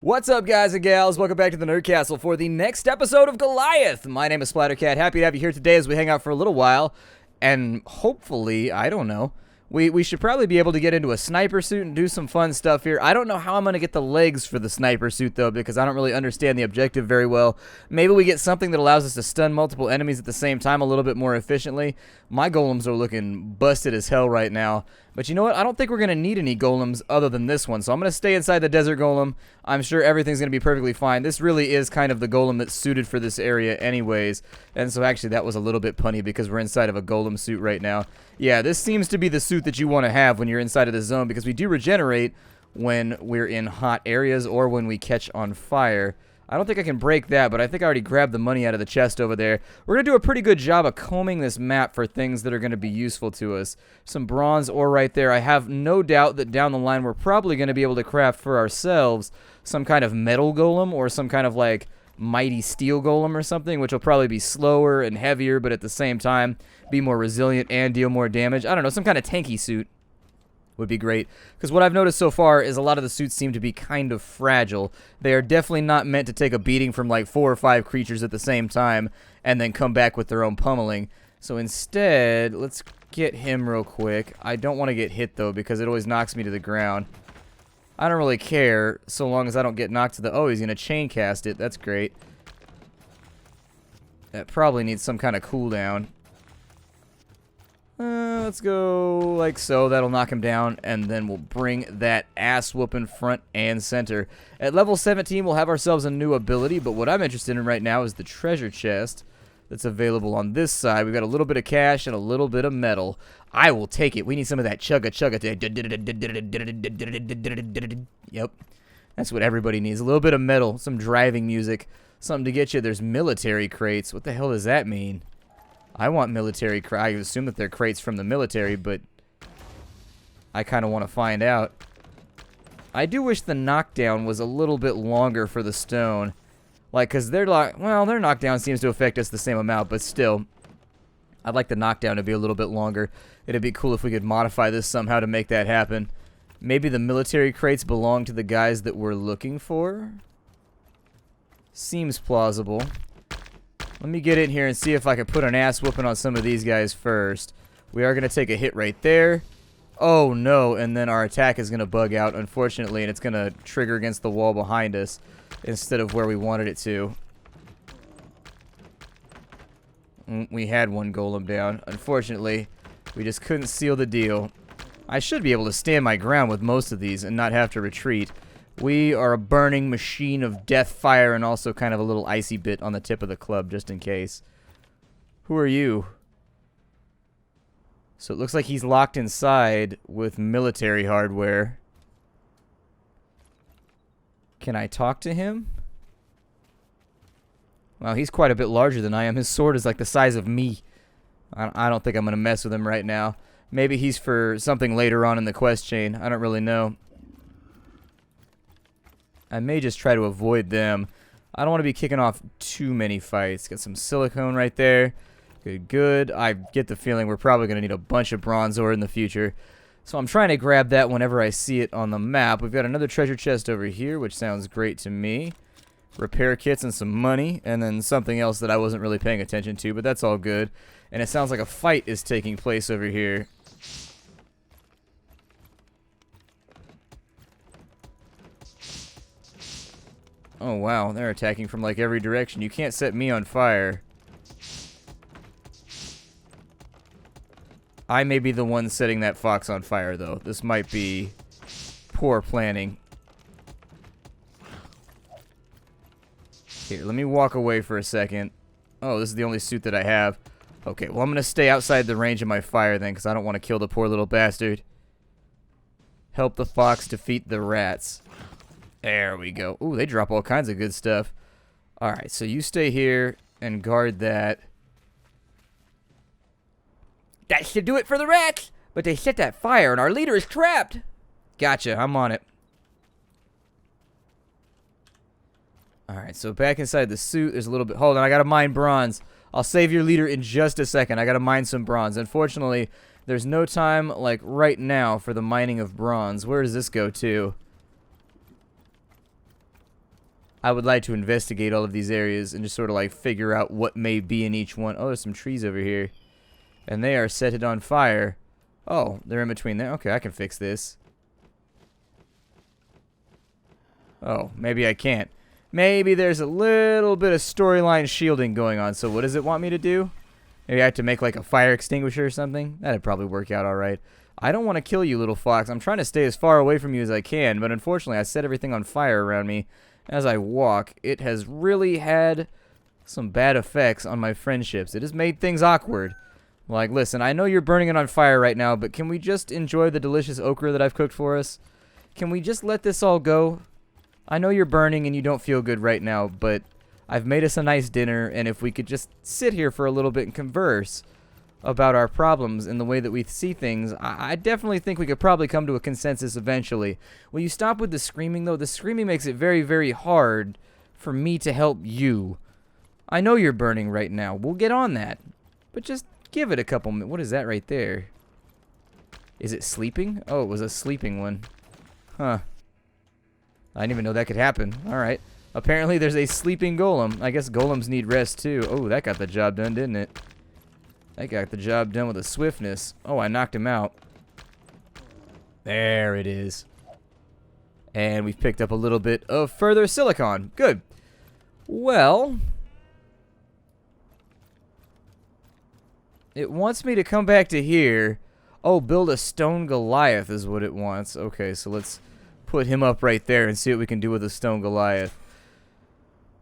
What's up, guys and gals? Welcome back to the Nerd Castle for the next episode of Goliath. My name is Splattercat. Happy to have you here today as we hang out for a little while. And hopefully, I don't know, we should probably be able to get into a sniper suit and do some fun stuff here. I don't know how I'm going to get the legs for the sniper suit, though, because I don't really understand the objective very well. Maybe we get something that allows us to stun multiple enemies at the same time a little bit more efficiently. My golems are looking busted as hell right now. But you know what? I don't think we're going to need any golems other than this one. So I'm going to stay inside the desert golem. I'm sure everything's going to be perfectly fine. This really is kind of the golem that's suited for this area anyways. And so actually that was a little bit punny because we're inside of a golem suit right now. Yeah, this seems to be the suit that you want to have when you're inside of the zone because we do regenerate when we're in hot areas or when we catch on fire. I don't think I can break that, but I think I already grabbed the money out of the chest over there. We're going to do a pretty good job of combing this map for things that are going to be useful to us. Some bronze ore right there. I have no doubt that down the line we're probably going to be able to craft for ourselves some kind of metal golem or some kind of like mighty steel golem or something, which will probably be slower and heavier, but at the same time be more resilient and deal more damage. I don't know, some kind of tanky suit would be great, because what I've noticed so far is a lot of the suits seem to be kind of fragile. They are definitely not meant to take a beating from like 4 or 5 creatures at the same time and then come back with their own pummeling. So instead, let's get him real quick. I don't want to get hit though, because it always knocks me to the ground. I don't really care so long as I don't get knocked to the... Oh, he's going to chain cast it. That's great. That probably needs some kind of cooldown. Let's go like so. That'll knock him down, and then we'll bring that ass whooping front and center. At level 17, we'll have ourselves a new ability, but what I'm interested in right now is the treasure chest that's available on this side. We've got a little bit of cash and a little bit of metal. I will take it. We need some of that chugga chugga. Yep. That's what everybody needs. A little bit of metal, some driving music, something to get you. There's military crates. What the hell does that mean? I want military crates. I assume that they're crates from the military, but I kind of want to find out. I do wish the knockdown was a little bit longer for the stone. Like, because they're like, well, their knockdown seems to affect us the same amount, but still, I'd like the knockdown to be a little bit longer. It'd be cool if we could modify this somehow to make that happen. Maybe the military crates belong to the guys that we're looking for? Seems plausible. Let me get in here and see if I can put an ass whooping on some of these guys first. We are going to take a hit right there. Oh no, and then our attack is going to bug out, unfortunately, and it's going to trigger against the wall behind us instead of where we wanted it to. We had one golem down. Unfortunately, we just couldn't seal the deal. I should be able to stand my ground with most of these and not have to retreat. We are a burning machine of death, fire, and also kind of a little icy bit on the tip of the club, just in case. Who are you? So it looks like he's locked inside with military hardware. Can I talk to him? Well, he's quite a bit larger than I am. His sword is like the size of me. I don't think I'm going to mess with him right now. Maybe he's for something later on in the quest chain. I don't really know. I may just try to avoid them. I don't want to be kicking off too many fights. Got some silicone right there. Good, good. I get the feeling we're probably going to need a bunch of bronze ore in the future. So I'm trying to grab that whenever I see it on the map. We've got another treasure chest over here, which sounds great to me. Repair kits and some money, and then something else that I wasn't really paying attention to, but that's all good. And it sounds like a fight is taking place over here. Oh wow, they're attacking from like every direction. You can't set me on fire. I may be the one setting that fox on fire though. This might be poor planning. Here, let me walk away for a second. Oh, this is the only suit that I have. Okay, well I'm going to stay outside the range of my fire then, because I don't want to kill the poor little bastard. Help the fox defeat the rats. There we go. Ooh, they drop all kinds of good stuff. Alright, so you stay here and guard that. That should do it for the rats! But they set that fire and our leader is trapped! Gotcha, I'm on it. Alright, so back inside the suit, there's a little bit... Hold on, I gotta mine bronze. I'll save your leader in just a second. I gotta mine some bronze. Unfortunately, there's no time, like, right now for the mining of bronze. Where does this go to? I would like to investigate all of these areas and just sort of like figure out what may be in each one. Oh, there's some trees over here. And they are set it on fire. Oh, they're in between there. Okay, I can fix this. Oh, maybe I can't. Maybe there's a little bit of storyline shielding going on. So what does it want me to do? Maybe I have to make like a fire extinguisher or something? That'd probably work out alright. I don't want to kill you, little fox. I'm trying to stay as far away from you as I can, but unfortunately I set everything on fire around me as I walk. It has really had some bad effects on my friendships. It has made things awkward. Like, listen, I know you're burning it on fire right now, but can we just enjoy the delicious okra that I've cooked for us? Can we just let this all go? I know you're burning and you don't feel good right now, but I've made us a nice dinner, and if we could just sit here for a little bit and converse about our problems and the way that we see things, I definitely think we could probably come to a consensus eventually. Will you stop with the screaming, though? The screaming makes it very, very hard for me to help you. I know you're burning right now. We'll get on that. But just give it a couple minutes. What is that right there? Is it sleeping? Oh, it was a sleeping one. Huh. I didn't even know that could happen. Alright. Apparently there's a sleeping golem. I guess golems need rest too. Oh, that got the job done, didn't it? That got the job done with a swiftness. Oh, I knocked him out. There it is. And we've picked up a little bit of further silicon. Good. Well, it wants me to come back to here. Oh, build a stone Goliath is what it wants. Okay, so let's put him up right there and see what we can do with a stone Goliath.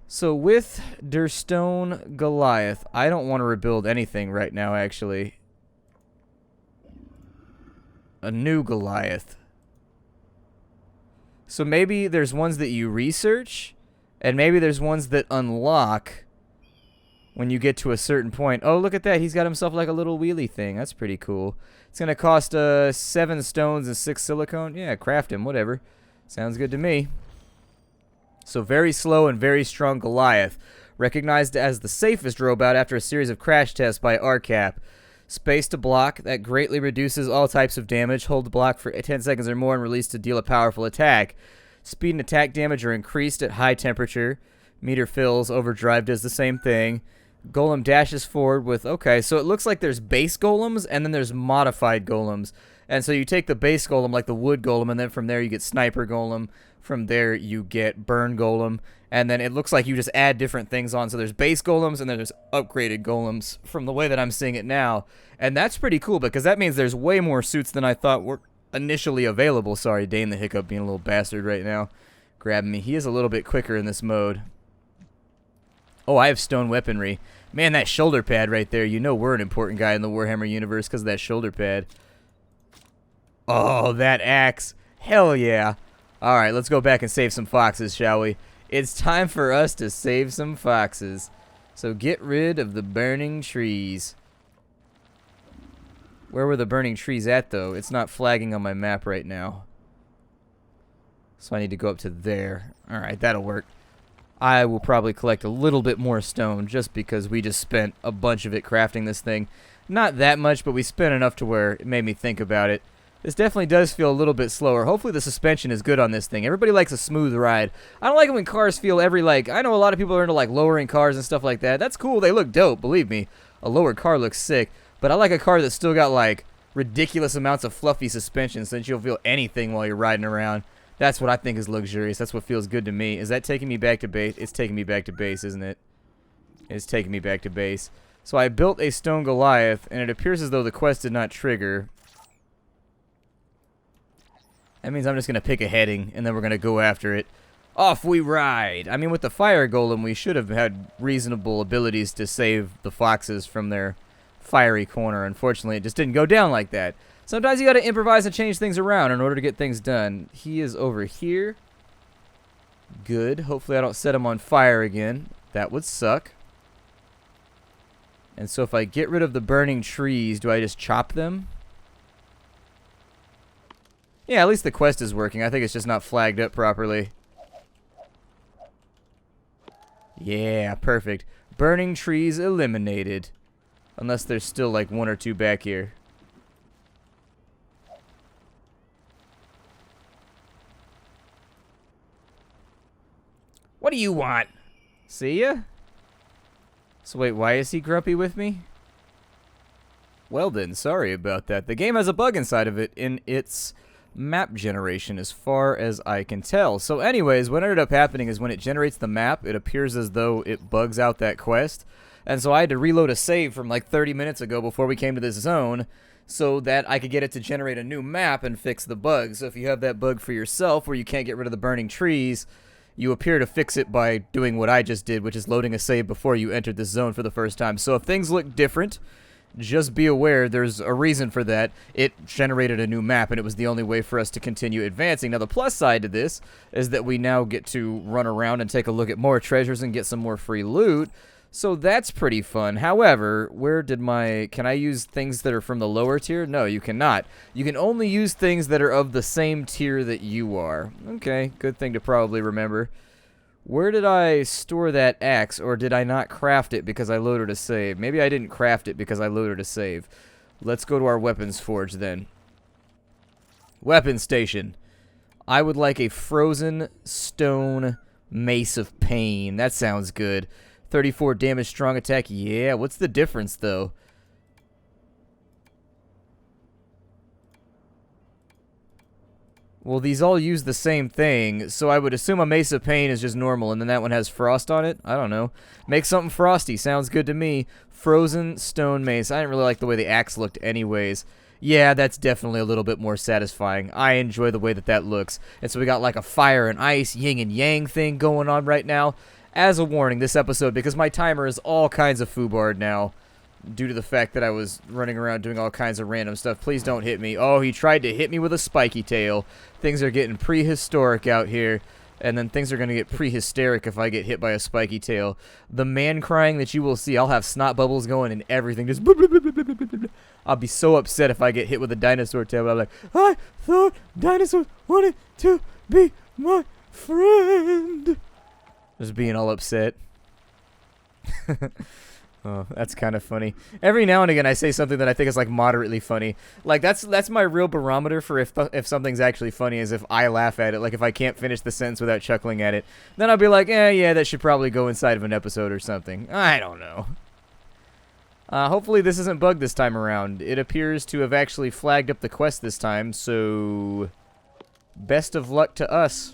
So with der stone Goliath, I don't want to rebuild anything right now, actually. A new Goliath. So maybe there's ones that you research, and maybe there's ones that unlock when you get to a certain point. Oh, look at that. He's got himself like a little wheelie thing. That's pretty cool. It's going to cost 7 stones and 6 silicone. Yeah, craft him, whatever. Sounds good to me. So very slow and very strong Goliath. Recognized as the safest robot after a series of crash tests by RCAP. Space to block. That greatly reduces all types of damage. Hold the block for 10 seconds or more and release to deal a powerful attack. Speed and attack damage are increased at high temperature. Meter fills. Overdrive does the same thing. Golem dashes forward with... Okay, so it looks like there's base golems and then there's modified golems. And so you take the base golem, like the wood golem, and then from there you get sniper golem. From there you get burn golem. And then it looks like you just add different things on. So there's base golems and then there's upgraded golems from the way that I'm seeing it now. And that's pretty cool because that means there's way more suits than I thought were initially available. Sorry, Dane the Hiccup being a little bastard right now. Grabbing me. He is a little bit quicker in this mode. Oh, I have stone weaponry. Man, that shoulder pad right there. You know we're an important guy in the Warhammer universe because of that shoulder pad. Oh, that axe. Hell yeah. Alright, let's go back and save some foxes, shall we? It's time for us to save some foxes. So get rid of the burning trees. Where were the burning trees at, though? It's not flagging on my map right now. So I need to go up to there. Alright, that'll work. I will probably collect a little bit more stone just because we just spent a bunch of it crafting this thing. Not that much, but we spent enough to where it made me think about it. This definitely does feel a little bit slower. Hopefully the suspension is good on this thing. Everybody likes a smooth ride. I don't like it when cars feel I know a lot of people are into like lowering cars and stuff like that. That's cool. They look dope, believe me. A lowered car looks sick. But I like a car that's still got like ridiculous amounts of fluffy suspension so that you'll feel anything while you're riding around. That's what I think is luxurious. That's what feels good to me. Is that taking me back to base? It's taking me back to base, isn't it? It's taking me back to base. So I built a stone Goliath, and it appears as though the quest did not trigger. That means I'm just going to pick a heading, and then we're going to go after it. Off we ride! I mean, with the fire golem, we should have had reasonable abilities to save the foxes from their fiery corner. Unfortunately, it just didn't go down like that. Sometimes you got to improvise and change things around in order to get things done. He is over here. Good. Hopefully I don't set him on fire again. That would suck. And so if I get rid of the burning trees, do I just chop them? Yeah, at least the quest is working. I think it's just not flagged up properly. Yeah, perfect. Burning trees eliminated. Unless there's still like 1 or 2 back here. What do you want? See ya? So wait, why is he grumpy with me? Well then, sorry about that. The game has a bug inside of it in its map generation as far as I can tell. So anyways, what ended up happening is when it generates the map, it appears as though it bugs out that quest. And so I had to reload a save from like 30 minutes ago before we came to this zone so that I could get it to generate a new map and fix the bug. So if you have that bug for yourself where you can't get rid of the burning trees, you appear to fix it by doing what I just did, which is loading a save before you entered this zone for the first time. So if things look different, just be aware there's a reason for that. It generated a new map, and it was the only way for us to continue advancing. Now, the plus side to this is that we now get to run around and take a look at more treasures and get some more free loot. So that's pretty fun. However, where did my... Can I use things that are from the lower tier? No, you cannot. You can only use things that are of the same tier that you are. Okay, good thing to probably remember. Where did I store that axe, or did I not craft it because I loaded a save? Maybe I didn't craft it because I loaded a save. Let's go to our weapons forge then. Weapon station. I would like a frozen stone mace of pain. That sounds good. 34 damage, strong attack. Yeah, what's the difference though? Well, these all use the same thing, so I would assume a Mace of Pain is just normal, and then that one has frost on it? I don't know. Make something frosty. Sounds good to me. Frozen stone mace. I didn't really like the way the axe looked anyways. Yeah, that's definitely a little bit more satisfying. I enjoy the way that that looks. And so we got like a fire and ice, yin and yang thing going on right now. As a warning, this episode, because my timer is all kinds of foobarred now, due to the fact that I was running around doing all kinds of random stuff. Please don't hit me. Oh, he tried to hit me with a spiky tail. Things are getting prehistoric out here. And then things are going to get prehysteric if I get hit by a spiky tail. The man crying that you will see, I'll have snot bubbles going and everything. Just I'll be so upset if I get hit with a dinosaur tail. I'm like, I thought dinosaurs wanted to be my friend. Just being all upset. Oh, that's kind of funny. Every now and again, I say something that I think is like moderately funny. Like that's my real barometer for if something's actually funny, is if I laugh at it. Like if I can't finish the sentence without chuckling at it, then I'll be like, yeah, that should probably go inside of an episode or something. I don't know. Hopefully this isn't bugged this time around. It appears to have actually flagged up the quest this time, so best of luck to us.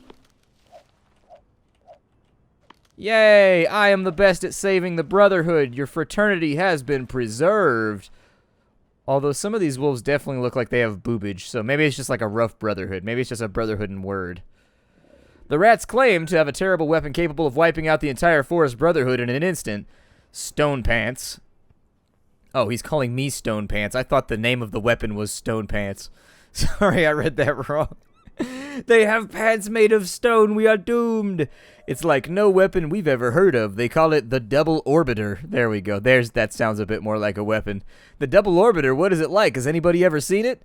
Yay! I am the best at saving the Brotherhood. Your fraternity has been preserved. Although some of these wolves definitely look like they have boobage, so maybe it's just like a rough brotherhood. Maybe it's just a brotherhood in word. The rats claim to have a terrible weapon capable of wiping out the entire Forest Brotherhood in an instant. Stone Pants. Oh, he's calling me Stone Pants. I thought the name of the weapon was Stone Pants. Sorry, I read that wrong. They have pants made of stone. We are doomed. It's like no weapon we've ever heard of. They call it the Double Orbiter. There we go. That sounds a bit more like a weapon. The Double Orbiter, what is it like? Has anybody ever seen it?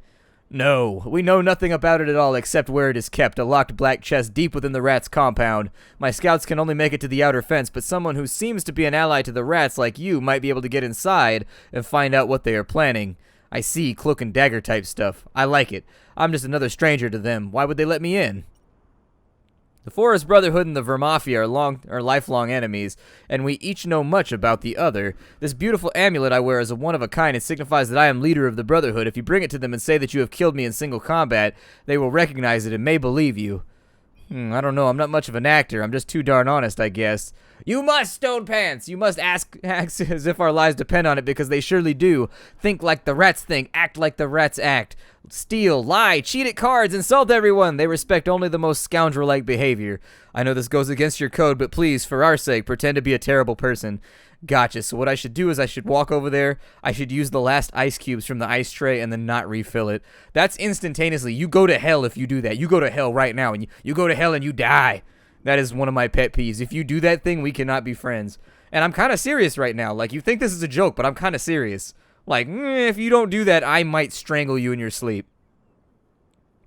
No, we know nothing about it at all except where it is kept, a locked black chest deep within the rats' compound. My scouts can only make it to the outer fence, but someone who seems to be an ally to the rats like you might be able to get inside and find out what they are planning. I see, cloak and dagger type stuff. I like it. I'm just another stranger to them. Why would they let me in? The Forest Brotherhood and the Vermafia are lifelong enemies, and we each know much about the other. This beautiful amulet I wear is a one-of-a-kind. It signifies that I am leader of the Brotherhood. If you bring it to them and say that you have killed me in single combat, they will recognize it and may believe you. I don't know. I'm not much of an actor. I'm just too darn honest, I guess. You must, Stone Pants! You must act as if our lives depend on it, because they surely do. Think like the rats think. Act like the rats act. Steal, lie, cheat at cards, insult everyone. They respect only the most scoundrel-like behavior. I know this goes against your code, but please, for our sake, pretend to be a terrible person. Gotcha. So what I should do is I should walk over there. I should use the last ice cubes from the ice tray and then not refill it. That's instantaneously. You go to hell if you do that. You go to hell right now, and you go to hell and you die. That is one of my pet peeves. If you do that thing, we cannot be friends. And I'm kind of serious right now. Like, you think this is a joke, but I'm kind of serious. Like, if you don't do that, I might strangle you in your sleep.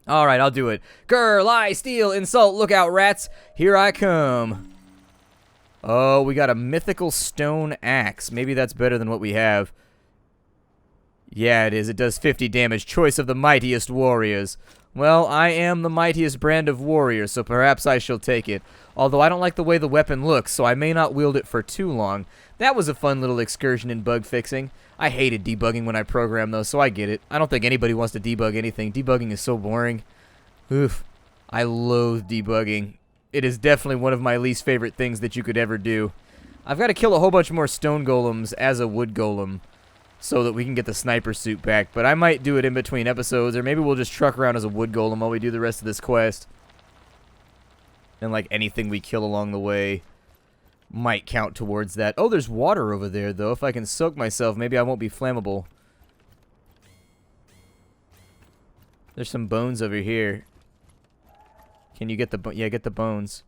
Alright, I'll do it. Grr, lie, steal, insult, look out, rats. Here I come. Oh, we got a mythical stone axe. Maybe that's better than what we have. Yeah, it is. It does 50 damage. Choice of the mightiest warriors. Well, I am the mightiest brand of warrior, so perhaps I shall take it. although I don't like the way the weapon looks, so I may not wield it for too long. That was a fun little excursion in bug fixing. I hated debugging when I programmed, though, so I get it. I don't think anybody wants to debug anything. Debugging is so boring. Oof. I loathe debugging. It is definitely one of my least favorite things that you could ever do. I've got to kill a whole bunch more stone golems as a wood golem so that we can get the sniper suit back, but I might do it in between episodes, or maybe we'll just truck around as a wood golem while we do the rest of this quest. And like anything we kill along the way might count towards that. Oh, there's water over there, though. If I can soak myself, maybe I won't be flammable. There's some bones over here. Can you get the yeah, get the bones.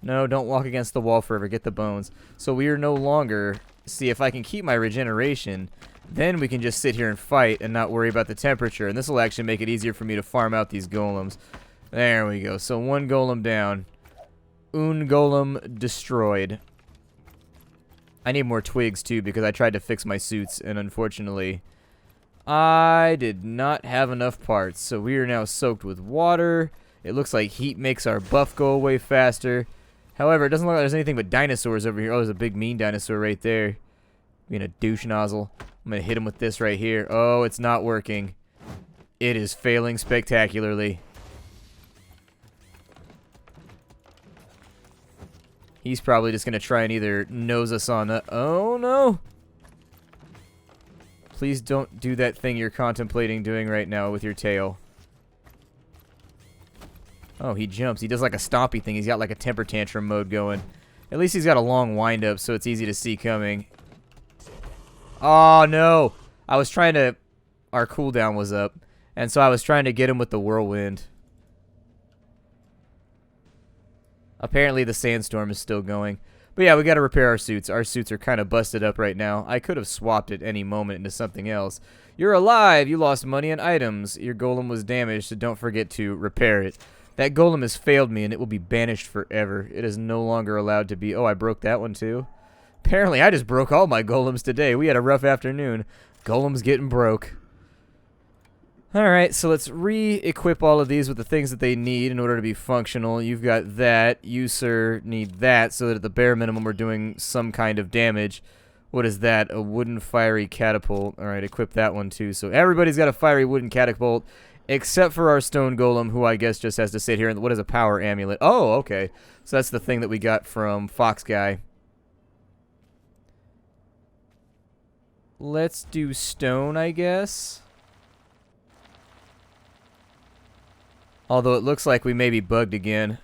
No, don't walk against the wall forever. Get the bones. So we are no longer... See, if I can keep my regeneration, then we can just sit here and fight and not worry about the temperature. And this will actually make it easier for me to farm out these golems. There we go. So one golem down. Un golem destroyed. I need more twigs, too, because I tried to fix my suits, and unfortunately, I did not have enough parts. So we are now soaked with water. It looks like heat makes our buff go away faster. However, it doesn't look like there's anything but dinosaurs over here. Oh, there's a big mean dinosaur right there. Being a douche nozzle. I'm going to hit him with this right here. Oh, it's not working. It is failing spectacularly. He's probably just going to try and either nose us on the... Oh, no. Please don't do that thing you're contemplating doing right now with your tail. Oh, he jumps. He does like a stompy thing. He's got like a temper tantrum mode going. At least he's got a long wind-up, so it's easy to see coming. Oh, no. I was trying to... Our cooldown was up. And so I was trying to get him with the whirlwind. Apparently the sandstorm is still going. But yeah, we got to repair our suits. Our suits are kind of busted up right now. I could have swapped at any moment into something else. You're alive. You lost money and items. Your golem was damaged, so don't forget to repair it. That golem has failed me, and it will be banished forever. It is no longer allowed to be... Oh, I broke that one, too? Apparently, I just broke all my golems today. We had a rough afternoon. Golems getting broke. Alright, so let's re-equip all of these with the things that they need in order to be functional. You've got that. You, sir, need that, so that at the bare minimum we're doing some kind of damage. What is that? A wooden fiery catapult. Alright, equip that one, too. So everybody's got a fiery wooden catapult. Except for our stone golem, who I guess just has to sit here. And what is a power amulet? Oh, okay. So that's the thing that we got from Fox Guy. Let's do stone, I guess. Although it looks like we may be bugged again.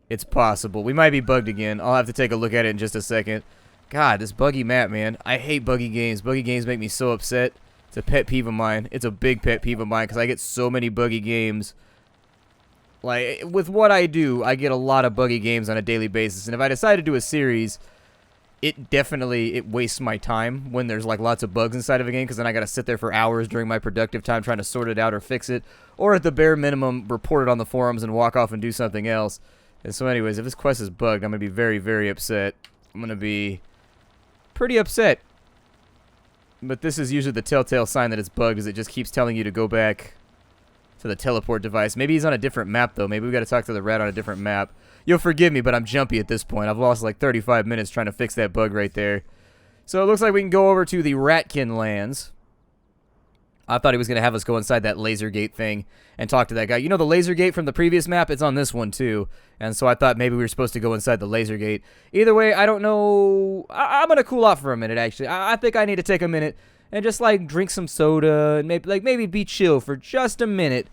It's possible. We might be bugged again. I'll have to take a look at it in just a second. God, this buggy map, man. I hate buggy games. Buggy games make me so upset. It's a pet peeve of mine. It's a big pet peeve of mine because I get so many buggy games. Like, with what I do, I get a lot of buggy games on a daily basis. And if I decide to do a series, it wastes my time when there's like lots of bugs inside of a game, because then I got to sit there for hours during my productive time trying to sort it out or fix it. Or at the bare minimum, report it on the forums and walk off and do something else. And so anyways, if this quest is bugged, I'm going to be very, very upset. I'm going to be pretty upset. But this is usually the telltale sign that it's bugged, is it just keeps telling you to go back to the teleport device. Maybe he's on a different map, though. Maybe we got to talk to the rat on a different map. You'll forgive me, but I'm jumpy at this point. I've lost like 35 minutes trying to fix that bug right there. So it looks like we can go over to the Ratkin lands. I thought he was going to have us go inside that laser gate thing and talk to that guy. You know the laser gate from the previous map? It's on this one, too. And so I thought maybe we were supposed to go inside the laser gate. Either way, I don't know. I'm going to cool off for a minute, actually. I think I need to take a minute and just, like, drink some soda and maybe be chill for just a minute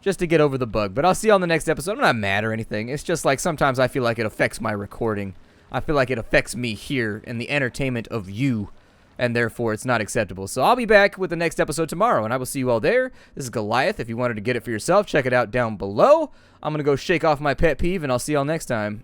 just to get over the bug. But I'll see you on the next episode. I'm not mad or anything. It's just like sometimes I feel like it affects my recording. I feel like it affects me here and the entertainment of you. And therefore, it's not acceptable. So I'll be back with the next episode tomorrow, and I will see you all there. This is Goliath. If you wanted to get it for yourself, check it out down below. I'm going to go shake off my pet peeve, and I'll see y'all next time.